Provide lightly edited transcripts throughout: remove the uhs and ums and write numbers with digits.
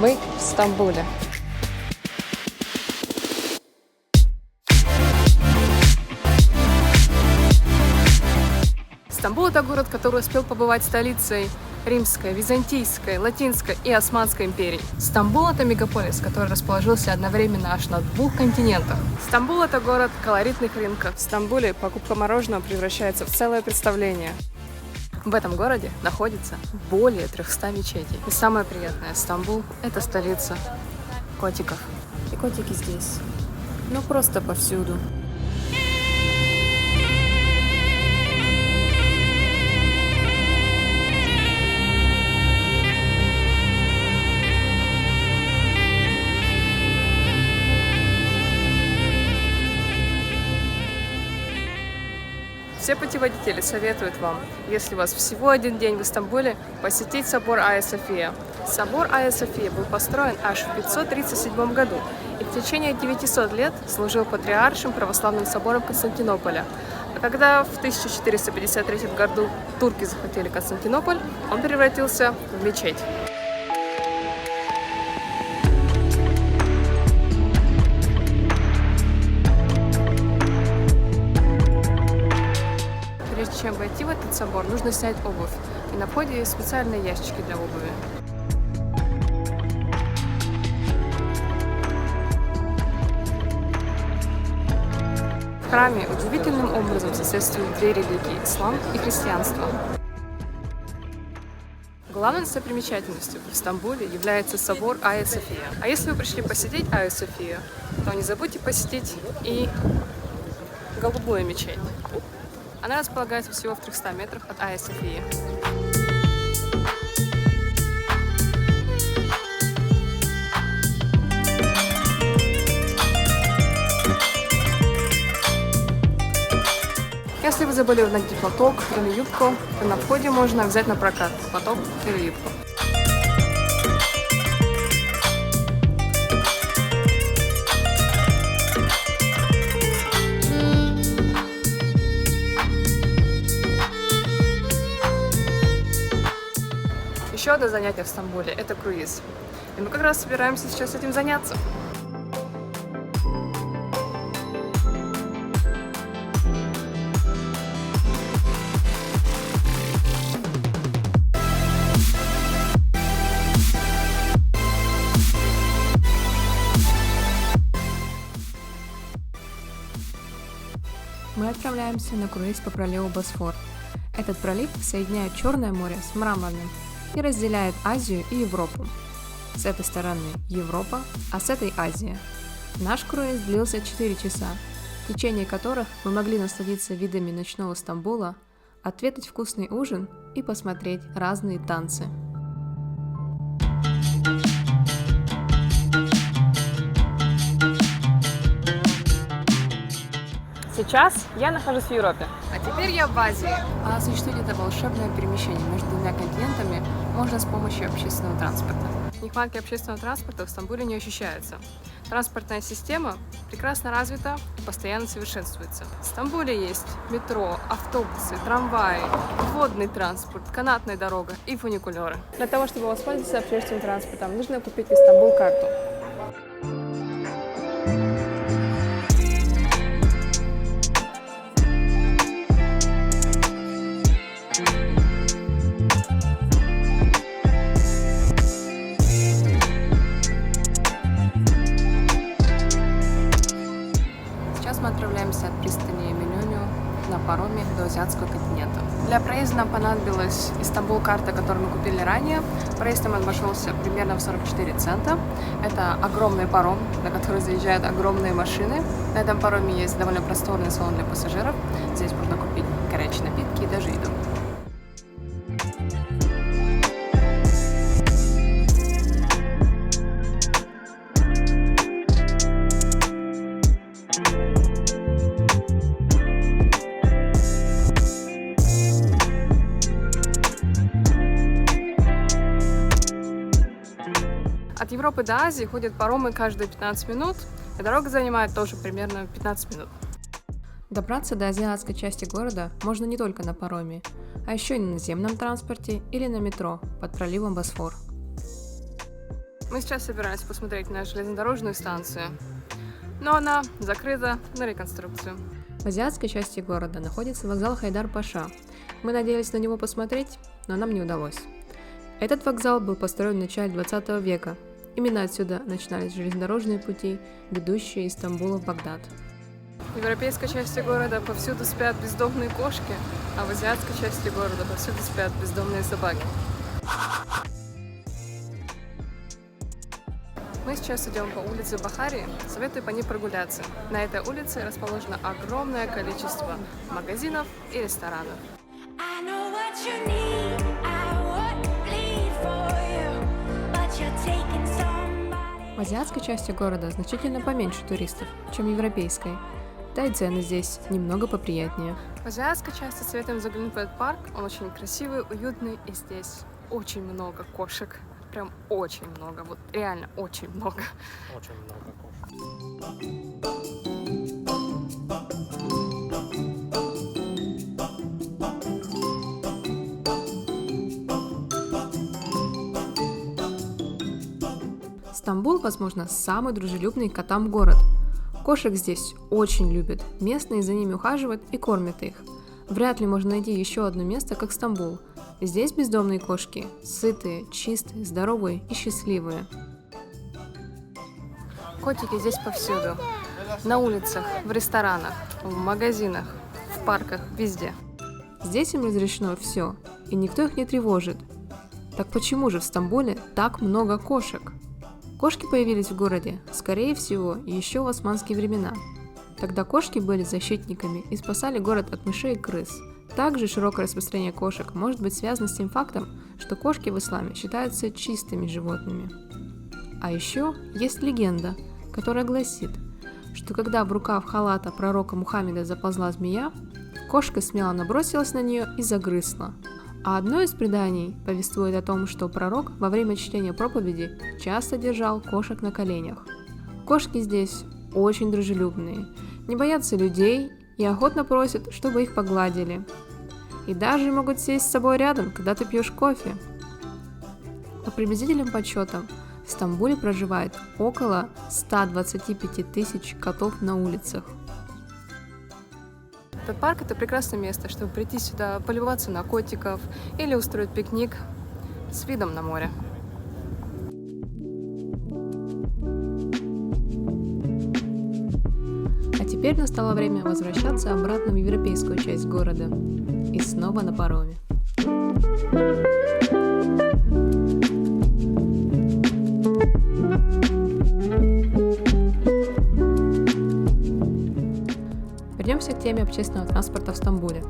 Мы в Стамбуле. Стамбул — это город, который успел побывать столицей Римской, Византийской, Латинской и Османской империй. Стамбул — это мегаполис, который расположился одновременно аж на 2 континентах. Стамбул — это город колоритных рынков. В Стамбуле покупка мороженого превращается в целое представление. В этом городе находится более 300 мечетей. И самое приятное, Стамбул — это столица котиков. И котики здесь, ну просто повсюду. Все путеводители советуют вам, если у вас всего один день в Стамбуле, посетить собор Айя София. Собор Айя София был построен аж в 537 году и в течение 900 лет служил патриаршим православным собором Константинополя. А когда в 1453 году турки захватили Константинополь, он превратился в мечеть. Прежде чем войти в этот собор, нужно снять обувь. И на входе есть специальные ящики для обуви. В храме удивительным образом соседствуют 2 религии – ислам и христианство. Главной достопримечательностью в Стамбуле является собор Айя София. А если вы пришли посетить Айя Софию, то не забудьте посетить и голубую мечеть. Она располагается всего в 300 метрах от Айя Софии. Если вы забыли найти платок или юбку, то на входе можно взять на прокат платок или юбку. Еще одно занятие в Стамбуле – это круиз. И мы как раз собираемся сейчас этим заняться. Мы отправляемся на круиз по проливу Босфор. Этот пролив соединяет Черное море с Мраморным и разделяет Азию и Европу. С этой стороны Европа, а с этой Азия. Наш круиз длился 4 часа, в течение которых мы могли насладиться видами ночного Стамбула, отведать вкусный ужин и посмотреть разные танцы. Сейчас я нахожусь в Европе. А теперь я в Азии. А осуществить это волшебное перемещение между 2 континентами можно с помощью общественного транспорта. Нехватки общественного транспорта в Стамбуле не ощущается. Транспортная система прекрасно развита и постоянно совершенствуется. В Стамбуле есть метро, автобусы, трамваи, водный транспорт, канатная дорога и фуникулеры. Для того, чтобы воспользоваться общественным транспортом, нужно купить Истанбул карту. Мы отправляемся от пристани Минюню на пароме до азиатского континента. Для проезда нам понадобилась Истанбул карта, которую мы купили ранее. Проезд нам обошелся примерно в 44 цента. Это огромный паром, на который заезжают огромные машины. На этом пароме есть довольно просторный салон для пассажиров. Здесь можно купить горячие напитки и даже еду. От Европы до Азии ходят паромы каждые 15 минут, и дорога занимает тоже примерно 15 минут. Добраться до азиатской части города можно не только на пароме, а еще и на наземном транспорте или на метро под проливом Босфор. Мы сейчас собираемся посмотреть на железнодорожную станцию, но она закрыта на реконструкцию. В азиатской части города находится вокзал Хайдар-Паша. Мы надеялись на него посмотреть, но нам не удалось. Этот вокзал был построен в начале 20 века. Именно отсюда начинались железнодорожные пути, ведущие из Стамбула в Багдад. В европейской части города повсюду спят бездомные кошки, а в азиатской части города повсюду спят бездомные собаки. Мы сейчас идем по улице Бахари, советую по ней прогуляться. На этой улице расположено огромное количество магазинов и ресторанов. В азиатской части города значительно поменьше туристов, чем в европейской. Да и цены здесь немного поприятнее. В азиатской части советуем заглянуть в этот парк. Он очень красивый, уютный, и здесь очень много кошек. Прям очень много, вот реально очень много. Очень много кошек. Стамбул, возможно, самый дружелюбный к котам город. Кошек здесь очень любят, местные за ними ухаживают и кормят их. Вряд ли можно найти еще одно место, как Стамбул. Здесь бездомные кошки сытые, чистые, здоровые и счастливые. Котики здесь повсюду. На улицах, в ресторанах, в магазинах, в парках, везде. Здесь им разрешено все, и никто их не тревожит. Так почему же в Стамбуле так много кошек? Кошки появились в городе, скорее всего, еще в османские времена. Тогда кошки были защитниками и спасали город от мышей и крыс. Также широкое распространение кошек может быть связано с тем фактом, что кошки в исламе считаются чистыми животными. А еще есть легенда, которая гласит, что когда в рукав халата пророка Мухаммеда заползла змея, кошка смело набросилась на нее и загрызла. А одно из преданий повествует о том, что пророк во время чтения проповеди часто держал кошек на коленях. Кошки здесь очень дружелюбные, не боятся людей и охотно просят, чтобы их погладили. И даже могут сесть с собой рядом, когда ты пьешь кофе. По приблизительным подсчетам, в Стамбуле проживает около 125 тысяч котов на улицах. Этот парк – это прекрасное место, чтобы прийти сюда, полюбоваться на котиков или устроить пикник с видом на море. А теперь настало время возвращаться обратно в европейскую часть города. И снова на пароме. Вернемся к теме общественного транспорта в Стамбуле.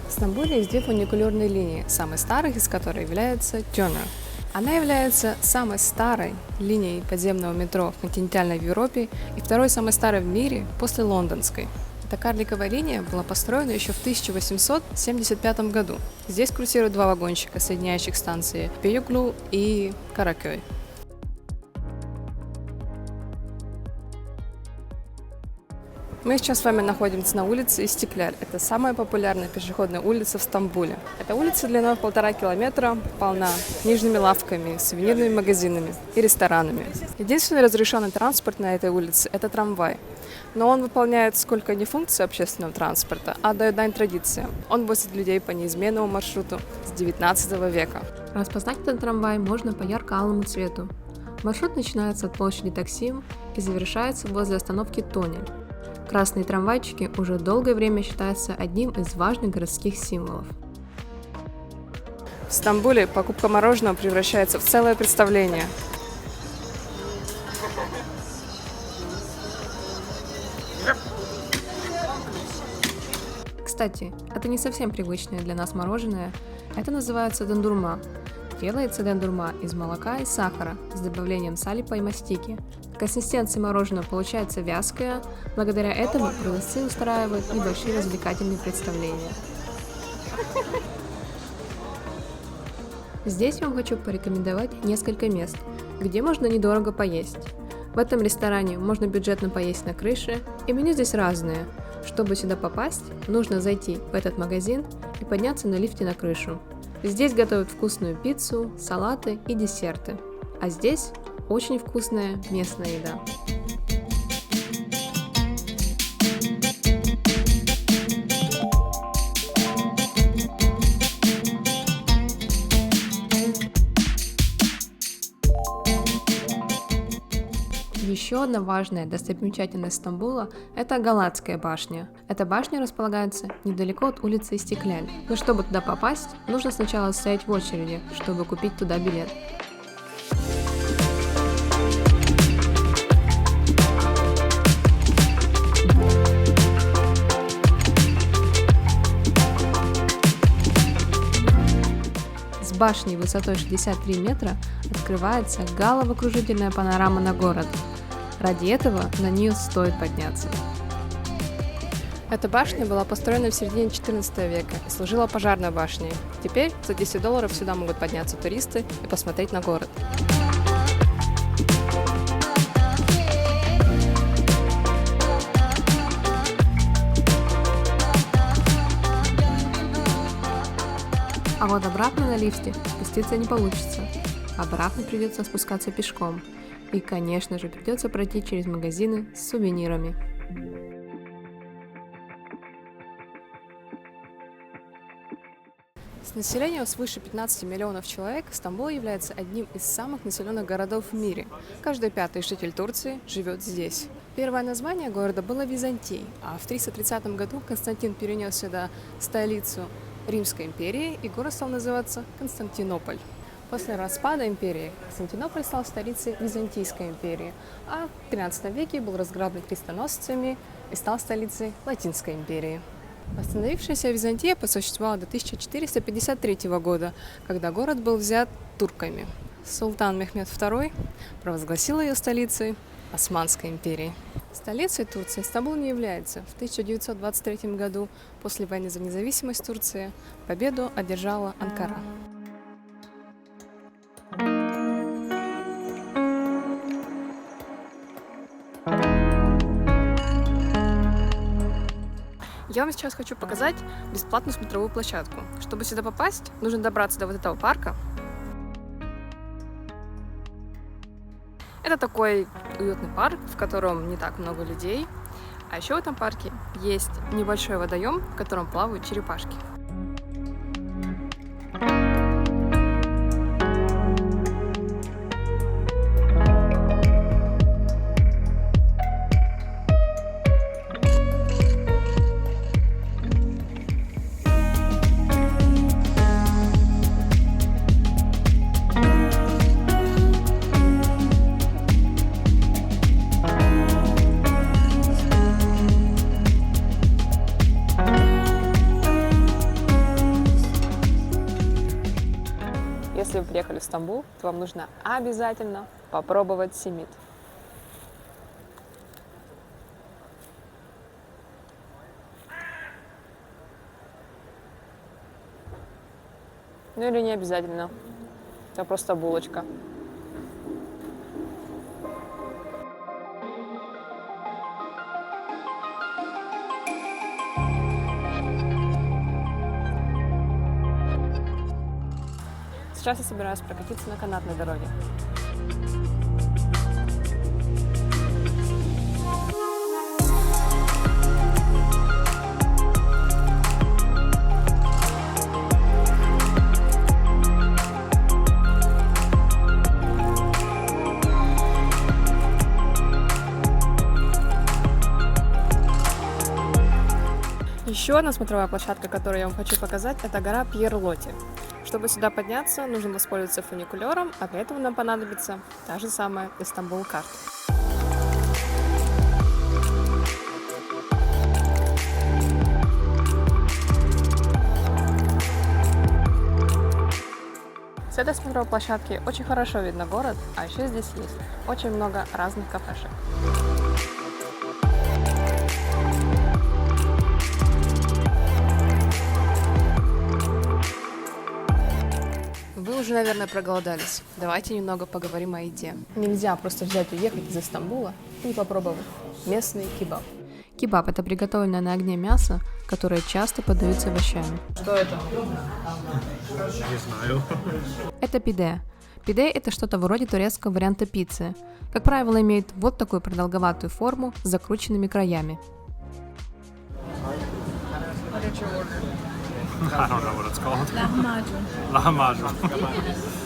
В Стамбуле есть две фуникулерные линии, самой старой из которой является Turner. Она является самой старой линией подземного метро в континентальной Европе и второй самой старой в мире после лондонской. Эта карликовая линия была построена еще в 1875 году. Здесь курсируют два вагончика, соединяющих станции Бейюклу и Каракөй. Мы сейчас с вами находимся на улице Истикляль. Это самая популярная пешеходная улица в Стамбуле. Эта улица длиной 1,5 километра, полна книжными лавками, сувенирными магазинами и ресторанами. Единственный разрешенный транспорт на этой улице – это трамвай. Но он выполняет сколько не функцию общественного транспорта, а дает дань традициям. Он возит людей по неизменному маршруту с 19 века. Распознать этот трамвай можно по ярко-алому цвету. Маршрут начинается от площади Таксим и завершается возле остановки Тоннель. Красные трамвайчики уже долгое время считаются одним из важных городских символов. В Стамбуле покупка мороженого превращается в целое представление. Кстати, это не совсем привычное для нас мороженое, это называется дондурма. Делается дондурма из молока и сахара с добавлением салипа и мастики. Консистенция мороженого получается вязкая, благодаря этому продавцы устраивают небольшие развлекательные представления. Здесь я вам хочу порекомендовать несколько мест, где можно недорого поесть. В этом ресторане можно бюджетно поесть на крыше, и меню здесь разное. Чтобы сюда попасть, нужно зайти в этот магазин и подняться на лифте на крышу. Здесь готовят вкусную пиццу, салаты и десерты. А здесь очень вкусная местная еда. Еще одна важная достопримечательность Стамбула – это Галатская башня. Эта башня располагается недалеко от улицы Истикляль. Но чтобы туда попасть, нужно сначала стоять в очереди, чтобы купить туда билет. С башни высотой 63 метра открывается головокружительная панорама на город. Ради этого на нее стоит подняться. Эта башня была построена в середине 14 века и служила пожарной башней. Теперь за $10 сюда могут подняться туристы и посмотреть на город. А вот обратно на лифте спуститься не получится. Обратно придется спускаться пешком. И, конечно же, придется пройти через магазины с сувенирами. С населением свыше 15 миллионов человек Стамбул является одним из самых населенных городов в мире. Каждый пятый житель Турции живет здесь. Первое название города было Византий, а в 330 году Константин перенес сюда столицу Римской империи, и город стал называться Константинополь. После распада империи Константинополь стал столицей Византийской империи, а в XIII веке был разграблен крестоносцами и стал столицей Латинской империи. Восстановившаяся Византия просуществовала до 1453 года, когда город был взят турками. Султан Мехмед II провозгласил ее столицей Османской империи. Столицей Турции Стамбул не является. В 1923 году, после войны за независимость Турции, победу одержала Анкара. Я вам сейчас хочу показать бесплатную смотровую площадку. Чтобы сюда попасть, нужно добраться до вот этого парка. Это такой уютный парк, в котором не так много людей. А еще в этом парке есть небольшой водоем, в котором плавают черепашки. Если вы приехали в Стамбул, то вам нужно обязательно попробовать симит. Ну или не обязательно. Это просто булочка. Сейчас я собираюсь прокатиться на канатной дороге. Еще одна смотровая площадка, которую я вам хочу показать, это гора Пьер-Лотти. Чтобы сюда подняться, нужно воспользоваться фуникулером, а для этого нам понадобится та же самая Istanbul Card. С этой смотровой площадки очень хорошо видно город, а еще здесь есть очень много разных кафешек. Вы уже, наверное, проголодались. Давайте немного поговорим о еде. Нельзя просто взять и уехать из Стамбула и не попробовать местный кебаб. Кебаб – это приготовленное на огне мясо, которое часто подается овощами. Что это? Не знаю. Это пиде. Пиде – это что-то вроде турецкого варианта пиццы. Как правило, имеет вот такую продолговатую форму с закрученными краями. I don't know what it's called. Lahmacun.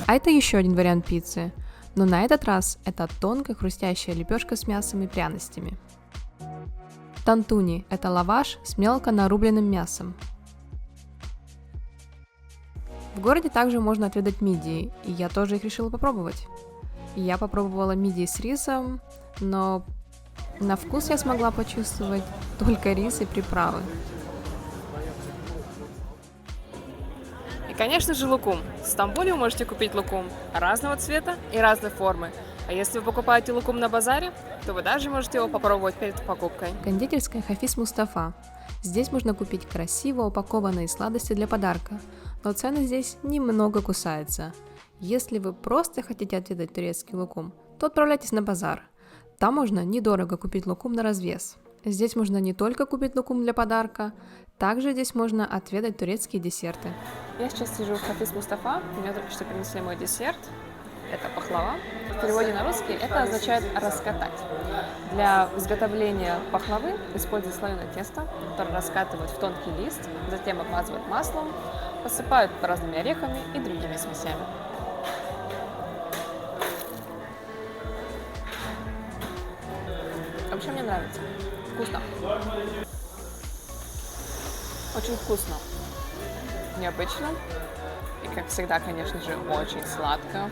А это еще один вариант пиццы. Но на этот раз это тонкая хрустящая лепешка с мясом и пряностями. Тантуни – это лаваш с мелко нарубленным мясом. В городе также можно отведать мидии, и я тоже их решила попробовать. Я попробовала мидии с рисом, но на вкус я смогла почувствовать только рис и приправы. И, конечно же, лукум. В Стамбуле вы можете купить лукум разного цвета и разной формы. А если вы покупаете лукум на базаре, то вы даже можете его попробовать перед покупкой. Кондитерская Хафиз Мустафа. Здесь можно купить красиво упакованные сладости для подарка, но цены здесь немного кусаются. Если вы просто хотите отведать турецкий лукум, то отправляйтесь на базар. Там можно недорого купить лукум на развес. Здесь можно не только купить лукум для подарка, также здесь можно отведать турецкие десерты. Я сейчас сижу в Хафиз Мустафа, мне только что принесли мой десерт. Это пахлава. В переводе на русский это означает раскатать. Для изготовления пахлавы используют слоеное тесто, которое раскатывают в тонкий лист, затем обмазывают маслом, посыпают разными орехами и другими смесями. Вообще мне нравится. Вкусно. Очень вкусно. Необычно. И, как всегда, конечно же, очень сладко.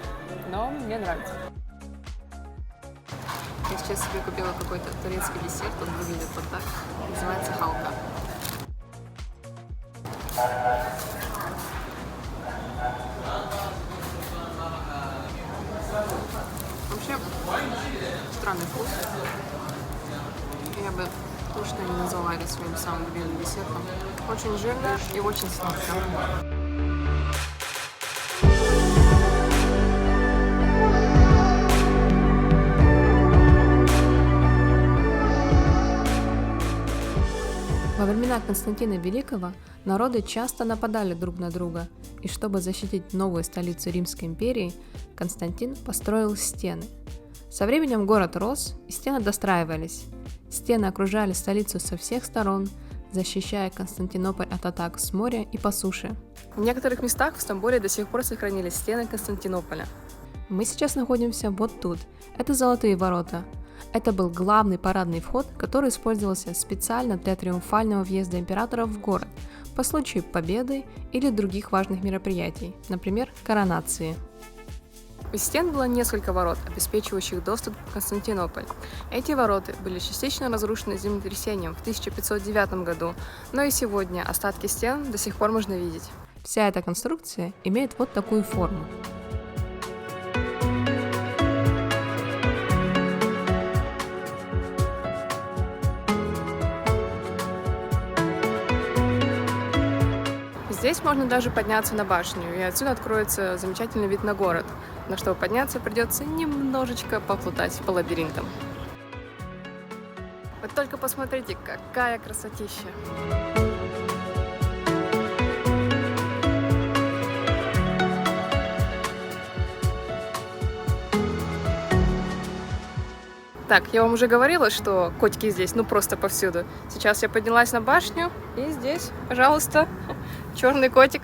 Но мне нравится. Я сейчас себе купила какой-то турецкий десерт. Он выглядит вот так. Называется халка. Вообще, странный вкус. Я бы точно не назвала это своим самым любимым десертом. Очень жирно и очень сладко. Во времена Константина Великого народы часто нападали друг на друга, и чтобы защитить новую столицу Римской империи, Константин построил стены. Со временем город рос, и стены достраивались. Стены окружали столицу со всех сторон, защищая Константинополь от атак с моря и по суше. В некоторых местах в Стамбуле до сих пор сохранились стены Константинополя. Мы сейчас находимся вот тут. Это Золотые ворота. Это был главный парадный вход, который использовался специально для триумфального въезда императоров в город по случаю победы или других важных мероприятий, например, коронации. У стен было несколько ворот, обеспечивающих доступ в Константинополь. Эти ворота были частично разрушены землетрясением в 1509 году, но и сегодня остатки стен до сих пор можно видеть. Вся эта конструкция имеет вот такую форму. Здесь можно даже подняться на башню, и отсюда откроется замечательный вид на город. Но чтобы подняться, придется немножечко поплутать по лабиринтам. Вы только посмотрите, какая красотища! Так, я вам уже говорила, что котики здесь, ну просто повсюду. Сейчас я поднялась на башню, и здесь, пожалуйста, черный котик.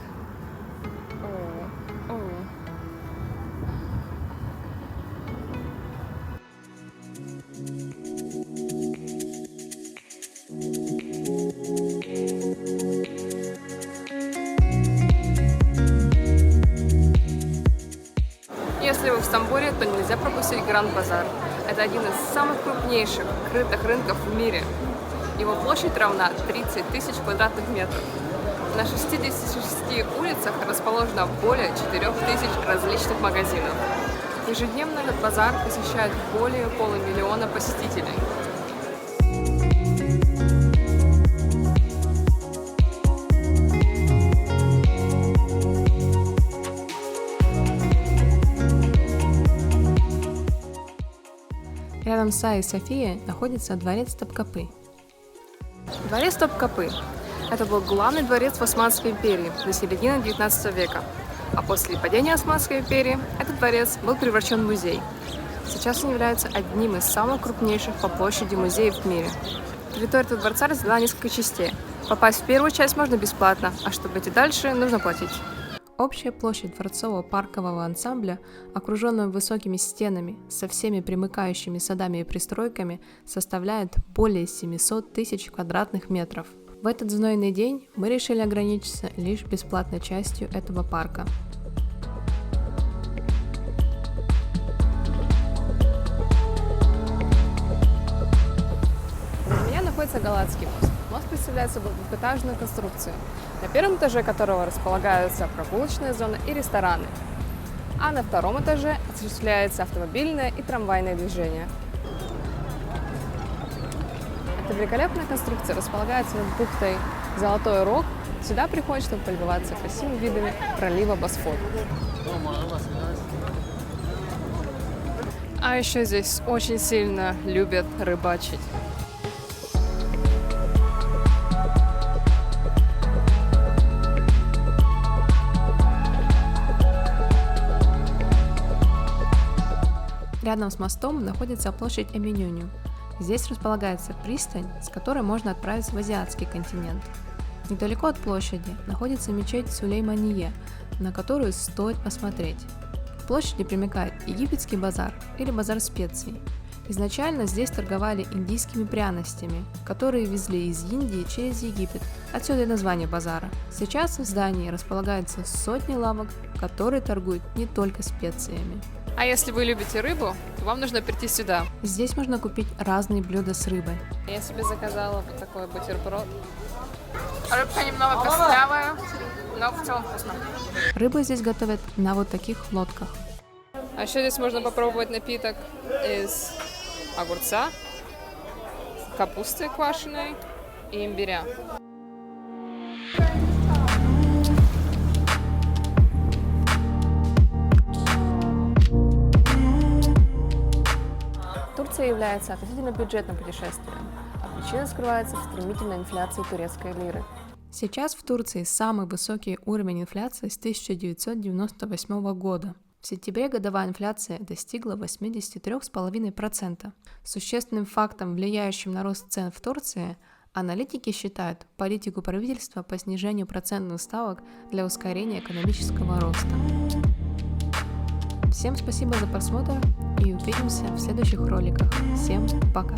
Если вы в Стамбуле, то нельзя пропустить Гранд-базар. Это один из самых крупнейших крытых рынков в мире. Его площадь равна 30 тысяч квадратных метров. На 66 улицах расположено более 4000 различных магазинов. Ежедневно этот базар посещают более полумиллиона посетителей. Рядом с Айей Софией находится дворец Топкапы. Дворец Топкапы. Это был главный дворец в Османской империи до середины 19 века. А после падения Османской империи этот дворец был превращен в музей. Сейчас он является одним из самых крупнейших по площади музеев в мире. Территория этого дворца разделена на несколько частей. Попасть в первую часть можно бесплатно, а чтобы идти дальше, нужно платить. Общая площадь дворцового паркового ансамбля, окруженного высокими стенами со всеми примыкающими садами и пристройками, составляет более 700 тысяч квадратных метров. В этот знойный день мы решили ограничиться лишь бесплатной частью этого парка. У меня находится Галатский мост. Мост представляет собой двухэтажную конструкцию, на первом этаже которого располагаются прогулочная зона и рестораны, а на втором этаже осуществляется автомобильное и трамвайное движение. Эта великолепная конструкция располагается над бухтой Золотой Рог. Сюда приходят, чтобы полюбоваться красивыми видами пролива Босфор. А еще здесь очень сильно любят рыбачить. Рядом с мостом находится площадь Эминюню. Здесь располагается пристань, с которой можно отправиться в азиатский континент. Недалеко от площади находится мечеть Сулеймание, на которую стоит посмотреть. К площади примыкает египетский базар или базар специй. Изначально здесь торговали индийскими пряностями, которые везли из Индии через Египет. Отсюда и название базара. Сейчас в здании располагаются сотни лавок, которые торгуют не только специями. А если вы любите рыбу, то вам нужно прийти сюда. Здесь можно купить разные блюда с рыбой. Я себе заказала вот такой бутерброд. Рыбка немного костлявая, но в целом вкусно. Рыбу здесь готовят на вот таких лодках. А еще здесь можно попробовать напиток из огурца, капусты квашеной и имбиря. Турция является относительно бюджетным путешествием, а причина скрывается в стремительной инфляции турецкой лиры. Сейчас в Турции самый высокий уровень инфляции с 1998 года. В сентябре годовая инфляция достигла 83,5%. Существенным фактором, влияющим на рост цен в Турции, аналитики считают политику правительства по снижению процентных ставок для ускорения экономического роста. Всем спасибо за просмотр и увидимся в следующих роликах. Всем пока!